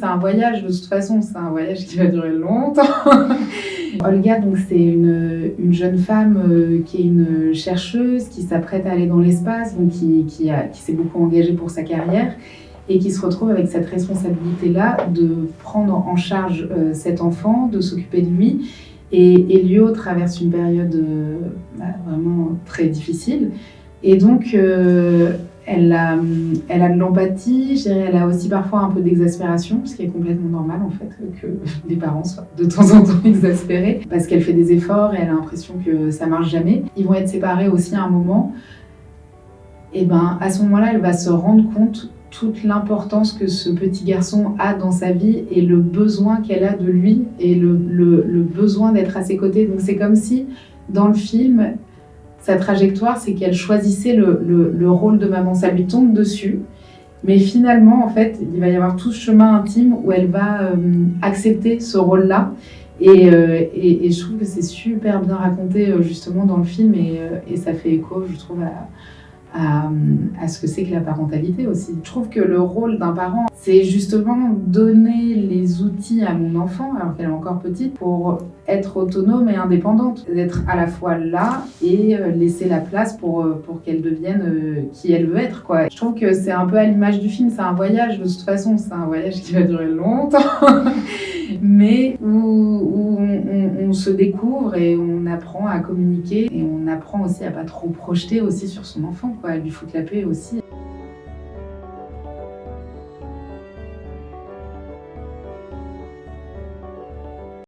c'est un voyage, de toute façon, c'est un voyage qui va durer longtemps. Olga, donc, c'est une jeune femme qui est une chercheuse, qui s'apprête à aller dans l'espace, donc qui s'est beaucoup engagée pour sa carrière et qui se retrouve avec cette responsabilité-là de prendre en charge cet enfant, de s'occuper de lui. Et Elio traverse une période vraiment très difficile. Et donc, elle a de l'empathie, je dirais, elle a aussi parfois un peu d'exaspération, ce qui est complètement normal en fait, que les parents soient de temps en temps exaspérés, parce qu'elle fait des efforts et elle a l'impression que ça marche jamais. Ils vont être séparés aussi à un moment. Et ben, à ce moment-là, elle va se rendre compte toute l'importance que ce petit garçon a dans sa vie et le besoin qu'elle a de lui et le besoin d'être à ses côtés. Donc c'est comme si, dans le film, sa trajectoire, c'est qu'elle choisissait le rôle de maman. Ça lui tombe dessus. Mais finalement, en fait, il va y avoir tout ce chemin intime où elle va accepter ce rôle-là. Et je trouve que c'est super bien raconté justement dans le film et ça fait écho, je trouve, à ce que c'est que la parentalité aussi. Je trouve que le rôle d'un parent, c'est justement donner les outils à mon enfant, alors qu'elle est encore petite, pour être autonome et indépendante, d'être à la fois là et laisser la place pour qu'elle devienne qui elle veut être, quoi. Je trouve que c'est un peu à l'image du film, c'est un voyage, de toute façon, c'est un voyage qui va durer longtemps, mais où on se découvre et on apprend à communiquer et on apprend aussi à pas trop projeter aussi sur son enfant, quoi, à lui foutre la paix aussi.